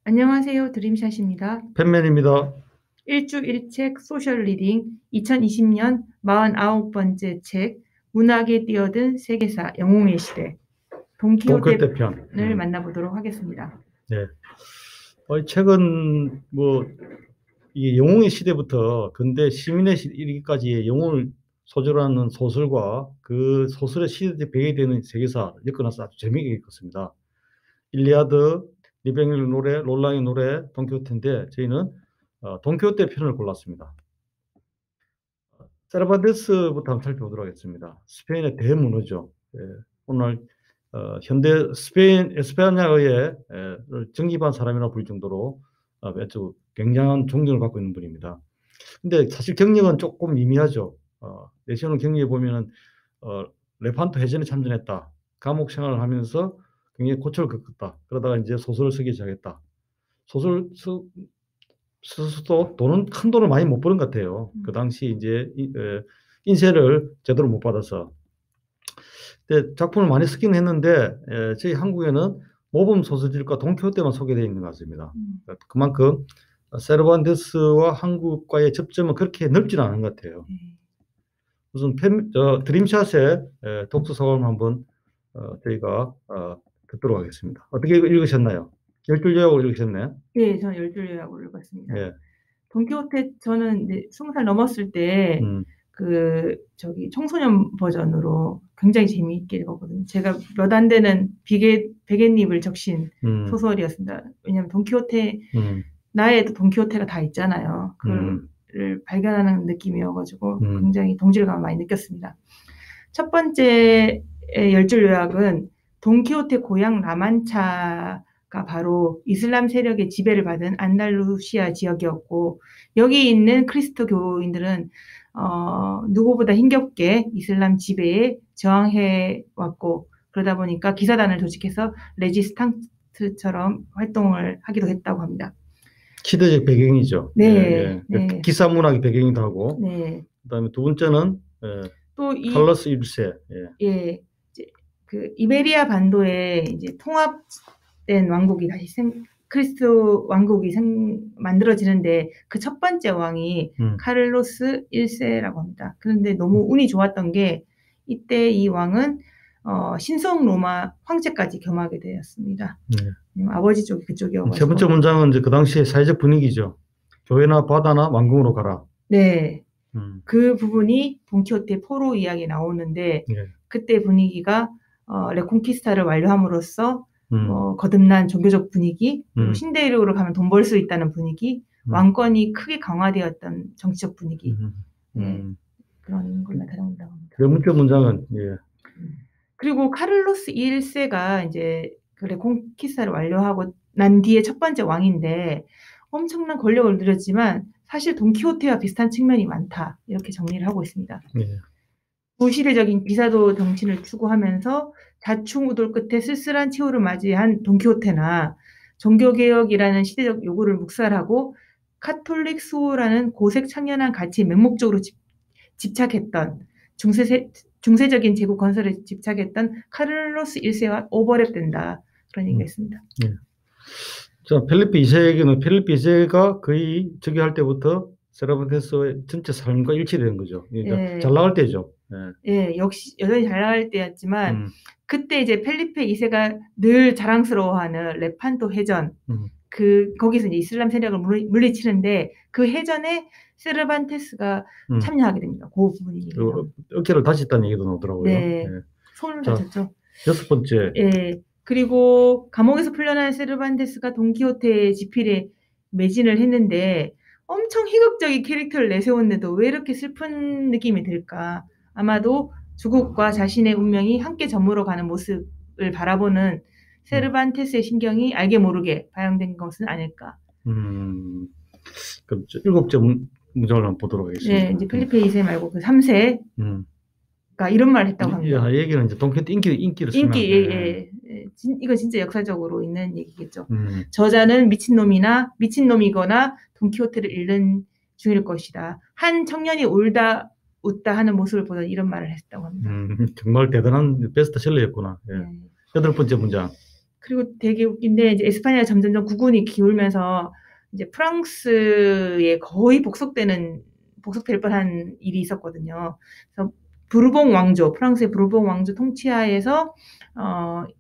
안녕하세요. 드림샷입니다. 팬맨입니다. 일주 일책 소셜 리딩 2020년 49번째 책 문학에 뛰어든 세계사 영웅의 시대 동크때 편. 돈키호테를 만나보도록 하겠습니다. 네. 최근 이 영웅의 시대부터 근대 시민의 이르기까지의 영웅을 소재로 하는 소설과 그 소설의 시대 배경이 되는 세계사 엮어놔서 아주 재미있게 읽었습니다. 일리아드, 리뱅의 노래, 롤랑의 노래, 돈키호테인데 저희는 돈키호테 편을 골랐습니다. 세르반테스부터 한번 살펴보도록 하겠습니다. 스페인의 대문호죠. 오늘 현대 스페인 에스파냐어의 정립한 사람이라 부를 정도로 아주 굉장한 존경을 받고 있는 분입니다. 근데 사실 경력은 조금 미미하죠. 내시오는 경력에 보면은 레판토 해전에 참전했다. 감옥 생활을 하면서 굉장히 고초를 겪었다. 그러다가 이제 소설을 쓰기 시작했다. 소설 스스로 큰 돈을 많이 못 버는 것 같아요. 그 당시 이제 인세를 제대로 못 받아서. 근데 작품을 많이 쓰긴 했는데 저희 한국에는 모범 소설집과 돈키호테만 소개되어 있는 것 같습니다. 그만큼 세르반테스와 한국과의 접점은 그렇게 넓지는 않은 것 같아요. 우선 드림샷의 독서 소감 한번 저희가 듣도록 하겠습니다. 어떻게 읽으셨나요? 10줄 요약을 읽으셨나요? 네, 저는 10줄 요약을 읽었습니다. 예. 돈키호테 저는 이제 20살 넘었을 때 청소년 버전으로 굉장히 재미있게 읽었거든요. 제가 몇 안 되는 베갯잎을 적신 소설이었습니다. 왜냐하면 돈키호테 나에도 돈키호테가 다 있잖아요. 그를 발견하는 느낌이어가지고 굉장히 동질감을 많이 느꼈습니다. 첫 번째 10줄 요약은 돈키호테 고향 라만차가 바로 이슬람 세력의 지배를 받은 안달루시아 지역이었고, 여기 있는 크리스토교인들은 누구보다 힘겹게 이슬람 지배에 저항해 왔고, 그러다 보니까 기사단을 조직해서 레지스탕스처럼 활동을 하기도 했다고 합니다. 시대적 배경이죠. 네. 네. 기사 문학의 배경이기도 하고. 네. 그다음에 두 번째는 또 칼로스 1세. 예. 그 이베리아 반도에 이제 통합된 왕국이 다시 크리스도 왕국이 만들어지는데 그 첫 번째 왕이 카를로스 1세라고 합니다. 그런데 너무 운이 좋았던 게 이때 이 왕은 신성 로마 황제까지 겸하게 되었습니다. 아버지 쪽이 그쪽이어가지고. 세 번째 문장은 이제 그 당시의 사회적 분위기죠. 교회나 바다나 왕궁으로 가라. 네. 그 부분이 돈키호테 포로 이야기 나오는데 그때 분위기가 레콘키스타를 완료함으로써 거듭난 종교적 분위기, 그리고 신대륙으로 가면 돈 벌 수 있다는 분위기, 왕권이 크게 강화되었던 정치적 분위기, 그런 걸 나타낸다고 합니다. 네 번째 문장은 그리고 카를로스 1세가 이제 그 레콘키스타를 완료하고 난 뒤에 첫 번째 왕인데 엄청난 권력을 누렸지만 사실 돈키호테와 비슷한 측면이 많다, 이렇게 정리를 하고 있습니다. 부시대적인 비사도 정치를 추구하면서 자충우돌 끝에 쓸쓸한 최후를 맞이한 돈키호테나 종교개혁이라는 시대적 요구를 묵살하고 카톨릭 수호라는 고색 창연한 가치에 맹목적으로 집착했던 중세적인 제국 건설에 집착했던 카를로스 1세와 오버랩된다, 그런 얘기가 있습니다. 자, 필리프 2세에게는 필리프 2세가 거의 즉위할 때부터 세르반테스의 전체 삶과 일치되는 거죠. 잘 나갈 때죠. 역시 여전히 잘 나갈 때였지만 그때 이제 펠리페 2세가 늘 자랑스러워하는 레판토 해전, 거기서 이제 이슬람 세력을 물리치는데 그 해전에 세르반테스가 참여하게 됩니다. 그 부분이. 어깨를 다쳤다는 얘기도 나오더라고요. 손을 다쳤죠. 여섯 번째. 그리고 감옥에서 풀려난 세르반테스가 돈키호테의 지필에 매진을 했는데 엄청 희극적인 캐릭터를 내세웠는데도 왜 이렇게 슬픈 느낌이 들까? 아마도 조국과 자신의 운명이 함께 저물어 가는 모습을 바라보는 세르반테스의 신경이 알게 모르게 반영된 것은 아닐까. 그럼 7째 문장을 한번 보도록 하겠습니다. 네, 이제 필리페 2세 말고 그 3세가 이런 말을 했다고 합니다. 얘기는 이제 돈키호테 인기를 쓰면 이거 진짜 역사적으로 있는 얘기겠죠. 저자는 미친놈이거나 돈키호테를 읽는 중일 것이다. 한 청년이 울다 웃다 하는 모습을 보다 이런 말을 했다고 합니다. 정말 대단한 베스트셀러였구나. 8번째 문장. 그리고 되게 웃긴데 이제 에스파냐가 점점점 국운이 기울면서 이제 프랑스에 거의 복속될 뻔한 일이 있었거든요. 그래서 부르봉 왕조, 프랑스의 부르봉 왕조 통치하에서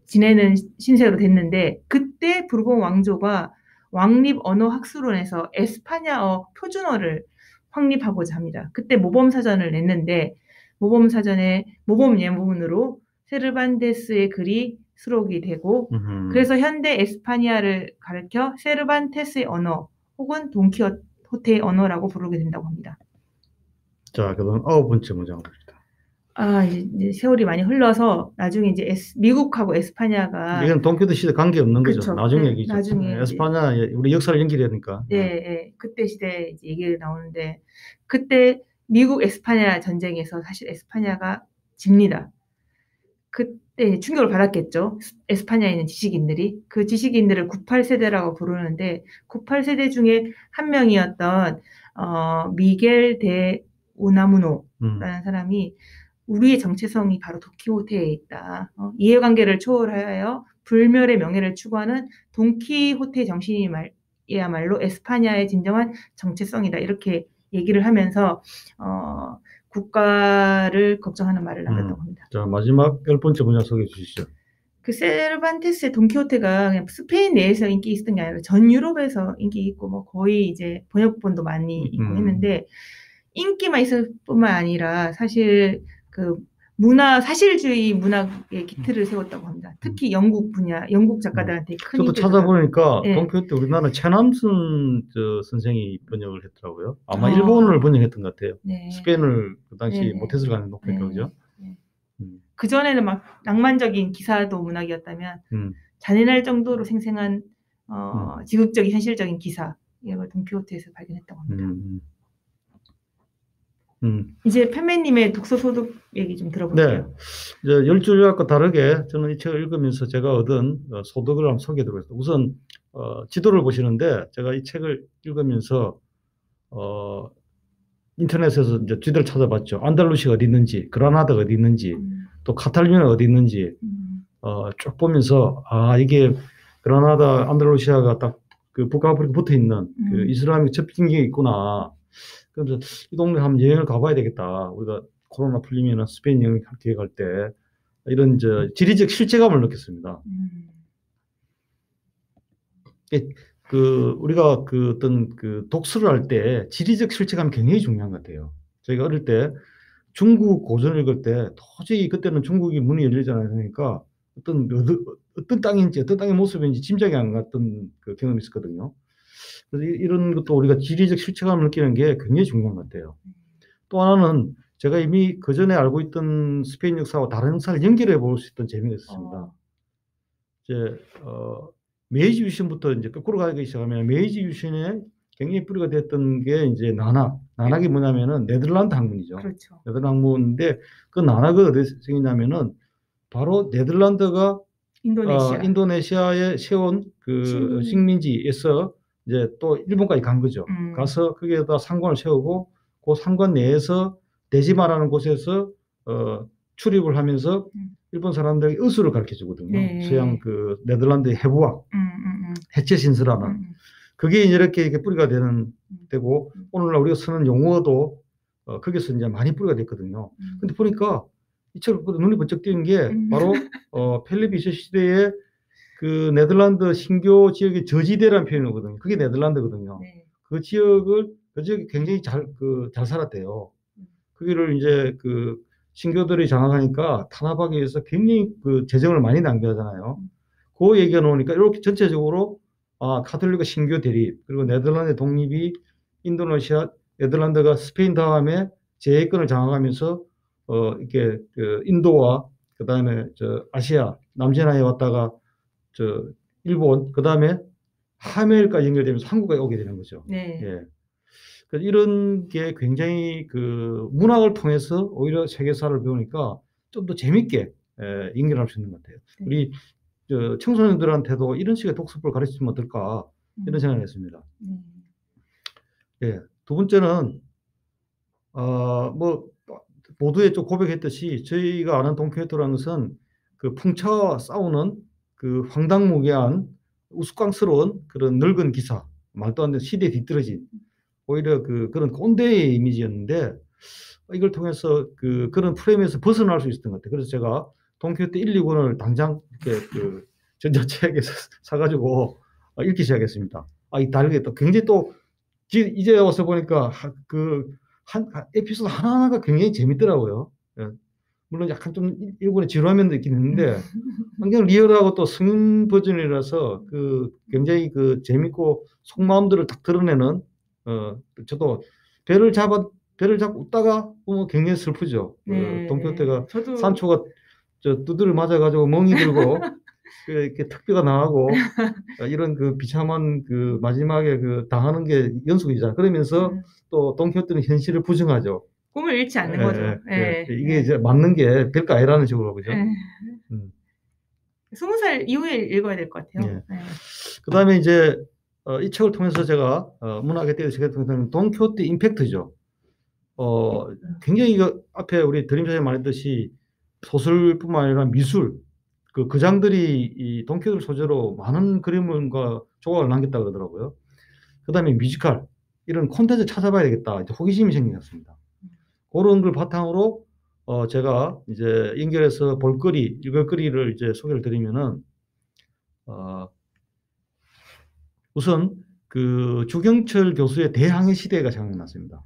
지내는 신세로 됐는데 그때 부르봉 왕조가 왕립 언어 학술원에서 에스파냐어 표준어를 확립하고자 합니다. 그때 모범 사전을 냈는데 모범 사전에 모범 예문으로 세르반테스의 글이 수록이 되고 그래서 현대 에스파냐를 가르쳐 세르반테스의 언어 혹은 돈키호테의 언어라고 부르게 된다고 합니다. 자, 그다음 9번째 문장 봅시다. 이제 세월이 많이 흘러서 나중에 이제 미국하고 에스파냐가 이건 돈키호테 시대 관계 없는 거죠. 그쵸. 나중에 네, 얘기죠. 나중에 에스파냐 우리 역사를 연결해야 되니까. 네, 그때 시대 이제 얘기가 나오는데 그때 미국 에스파냐 전쟁에서 사실 에스파냐가 집니다. 그때 충격을 받았겠죠. 에스파냐에 있는 지식인들이. 그 지식인들을 98세대라고 부르는데 98세대 중에 한 명이었던 미겔 데 우나무노라는 사람이 우리의 정체성이 바로 돈키호테에 있다. 이해관계를 초월하여 불멸의 명예를 추구하는 돈키호테 정신이야말로 에스파냐의 진정한 정체성이다. 이렇게 얘기를 하면서 국가를 걱정하는 말을 남겼다고 합니다. 자, 마지막 10번째 문장 소개해 주시죠. 그 세르반테스의 돈키호테가 그냥 스페인 내에서 인기 있었던 게 아니라 전 유럽에서 인기 있고 뭐 거의 이제 번역본도 많이 있고 했는데 인기만 있을 뿐만 아니라 사실 그 사실주의 문학의 기틀을 세웠다고 합니다. 특히 영국 작가들한테 큰 저도 인기를 찾아보니까 네. 돈키호테 우리나라 최남순 선생이 번역을 했더라고요. 아마 일본어를 번역했던 것 같아요. 네. 스페인을 그 당시 네네. 못했을 가능성이 높으니까 그죠? 네. 그전에는 막 낭만적인 기사도 문학이었다면 음. 잔인할 정도로 생생한 지극적인 현실적인 기사 이걸 돈키호테에서 발견했다고 합니다. 이제 팬매님의 독서 소득 얘기 좀 들어볼게요. 네, 이제 열줄과 다르게 저는 이 책을 읽으면서 제가 얻은 소득을 한번 소개해드리겠습니다. 우선 지도를 보시는데 제가 이 책을 읽으면서 인터넷에서 이제 지도를 찾아봤죠. 안달루시가 어디 있는지, 그라나다가 어디 있는지, 또 카탈루냐가 어디 있는지 쭉 보면서 이게 그라나다, 안달루시아가 딱 그 북아프리카 붙어 있는 그 이슬람의 접진경이 있구나. 그래서 이 동네 한번 여행을 가봐야 되겠다. 우리가 코로나 풀리면 스페인 여행 계획할 때 이런 지리적 실체감을 느꼈습니다. 우리가 어떤 독서를 할 때 지리적 실체감이 굉장히 중요한 것 같아요. 저희가 어릴 때 중국 고전을 읽을 때 도저히 그때는 중국이 문이 열리잖아요. 그러니까 어떤 땅인지 어떤 땅의 모습인지 짐작이 안 갔던 그 경험이 있었거든요. 그래서 이런 것도 우리가 지리적 실체감을 느끼는 게 굉장히 중요한 것 같아요. 또 하나는 제가 이미 그 전에 알고 있던 스페인 역사와 다른 역사를 연결해 볼 수 있던 재미가 있었습니다. 메이지 유신부터 이제 거꾸로 가기 시작하면 메이지 유신에 굉장히 뿌리가 됐던 게 이제 나낙이 뭐냐면은 네덜란드 학문이죠. 그렇죠. 네덜란드 학문인데 그 나낙이 어디서 생기냐면은 바로 네덜란드가 인도네시아에 세운 그 식민지에서 이제 또 일본까지 간 거죠. 가서 거기에다 상관을 세우고 그 상관 내에서 데지마라는 곳에서 출입을 하면서 일본 사람들에게 의술을 가르쳐 주거든요. 네. 서양 그 네덜란드의 해부학, 해체 신설하는 그게 이렇게 뿌리가 되고 오늘날 우리가 쓰는 용어도 거기서 이제 많이 뿌리가 됐거든요. 근데 보니까 이 책을 보다 눈이 번쩍 띄는 게 바로 펠리프 2세 시대에 그 네덜란드 신교 지역의 저지대라는 표현이거든요. 그게 네덜란드거든요. 네. 그 지역이 굉장히 잘 살았대요. 거기를 이제 그 신교들이 장악하니까 탄압하기 위해서 굉장히 그 재정을 많이 낭비하잖아요. 그 얘기가 나오니까 이렇게 전체적으로 카톨릭과 신교 대립 그리고 네덜란드 독립이 네덜란드가 스페인 다음에 제해권을 장악하면서 이렇게 그 인도와 그 다음에 아시아 남진아에 왔다가 일본 그 다음에 하멜까지 연결되면서 한국까지 오게 되는 거죠. 네. 예. 이런 게 굉장히 그 문학을 통해서 오히려 세계사를 배우니까 좀 더 재밌게 연결할 수 있는 것 같아요. 네. 우리 청소년들한테도 이런 식의 독서법을 가르치면 어떨까 이런 생각을 했습니다. 예. 두 번째는 뭐 모두에 좀 고백했듯이 저희가 아는 돈키호테라는 것은 그 풍차와 싸우는 그 황당무계한 우스꽝스러운 그런 늙은 기사, 말도 안 되는 시대에 뒤떨어진 오히려 그런 꼰대의 이미지였는데 이걸 통해서 그런 프레임에서 벗어날 수 있었던 것 같아요. 그래서 제가 돈키호테 1, 2권을 당장 이렇게 전자책에서 사가지고 읽기 시작했습니다. 이 다르겠다. 굉장히 또 이제 와서 보니까 한 에피소드 하나하나가 굉장히 재밌더라고요. 예. 물론 약간 좀 일본에 지루한 면도 있긴 있는데 굉장히 리얼하고 또 성인 버전이라서 굉장히 재밌고 속마음들을 딱 드러내는 저도 배를 잡고 웃다가 보면 굉장히 슬프죠. 네, 돈키호테가 저도 산초가 두드를 맞아가지고 멍이 들고 이렇게 턱뼈가 나가고 이런 비참한 마지막에 당하는 게 연속이잖아요. 그러면서 또 돈키호테는 현실을 부정하죠. 꿈을 잃지 않는 거죠. 이게 이제 맞는 게 별거 아니라는 식으로 그죠. 20살 이후에 읽어야 될 것 같아요. 그다음에 이제 이 책을 통해서 제가 문학에 대해서 책을 통해서 돈키호테 임팩트죠. 굉장히 이거 앞에 우리 드림샷에 말했듯이 소설뿐만 아니라 미술 그 장들이 이 돈키호테를 소재로 많은 그림과 조각을 남겼다 그러더라고요. 그다음에 뮤지컬 이런 콘텐츠 찾아봐야 되겠다. 이제 호기심이 생겼습니다. 그런 걸 바탕으로 제가 이제 연결해서 볼거리, 읽을거리를 이제 소개를 드리면은 우선 주경철 교수의 대항해 시대가 생각났습니다.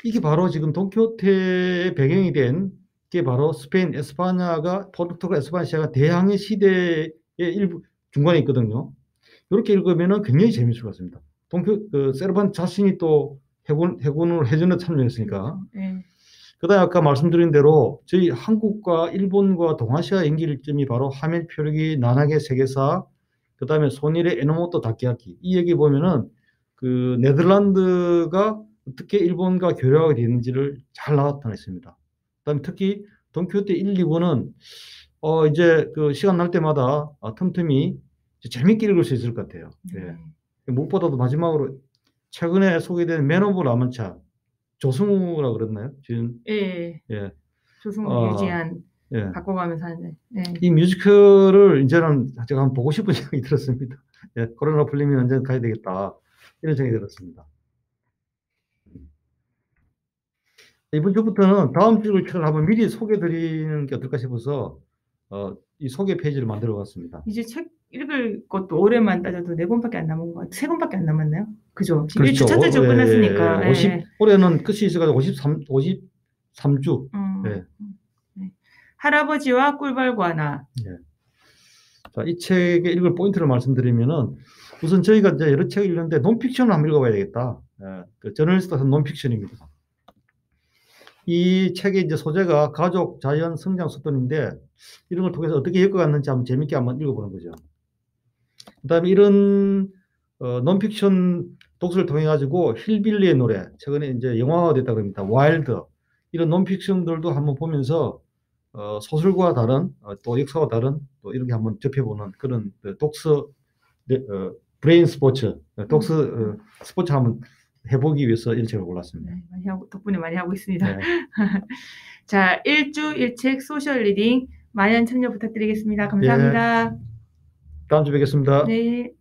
이게 바로 지금 돈키호테의 배경이 된 게 바로 스페인 에스파냐가 포르투갈 에스파냐가 대항해 시대의 일부 중간에 있거든요. 이렇게 읽으면은 굉장히 재밌을 것 같습니다. 세르반 자신이 또 해군으로 해전에 참여했으니까. 그다음에 아까 말씀드린 대로 저희 한국과 일본과 동아시아 연결점이 바로 하멜 표류기 나나게 세계사, 그다음에 소니의 에노모토 다케야키. 이 얘기 보면은 네덜란드가 어떻게 일본과 교류하게 되는지를 잘 나타냈습니다. 그다음에 특히 돈키호테 1, 2부는 이제 시간 날 때마다 틈틈이 재밌게 읽을 수 있을 것 같아요. 무엇보다도 마지막으로 최근에 소개된 맨 오브 라만차 조승우라고 그랬나요? 지금 조승우, 유지한 바꿔가면서 하는데 이 뮤지컬을 이제는 제가 한번 보고 싶은 생각이 들었습니다. 코로나 풀리면 언제 가야 되겠다 이런 생각이 들었습니다. 이번 주부터는 다음 주를 한번 미리 소개해 드리는 게 어떨까 싶어서 이 소개 페이지를 만들어 봤습니다. 이제 책 읽을 것도 올해만 따져도 4권밖에 안 남은 것 같아요. 3권밖에 안 남았나요? 그죠? 그렇죠. 첫째 주 끝났으니까. 올해는 끝이 있어가지고 53주. 할아버지와 꿀벌과 나. 자, 이 책의 읽을 포인트를 말씀드리면은 우선 저희가 이제 여러 책을 읽는데 논픽션을 한번 읽어봐야 되겠다. 저널리스트한 논픽션입니다. 이 책의 이제 소재가 가족, 자연, 성장 수준인데 이런 걸 통해서 어떻게 엮어갔는지 한번 재밌게 한번 읽어보는 거죠. 그다음에 이런 논픽션 독서를 통해 가지고 힐빌리의 노래, 최근에 이제 영화가 됐다 그럽니다. 와일드 이런 논픽션들도 한번 보면서 소설과 다른 또 역사와 다른 또 이렇게 한번 접해보는 그런 독서 브레인 스포츠 독서 스포츠 한번 해보기 위해서 이런 책을 골랐습니다. 덕분에 많이 하고 있습니다. 자, 1주 1책 소셜 리딩 많은 참여 부탁드리겠습니다. 감사합니다. 다음 주 뵙겠습니다. 네.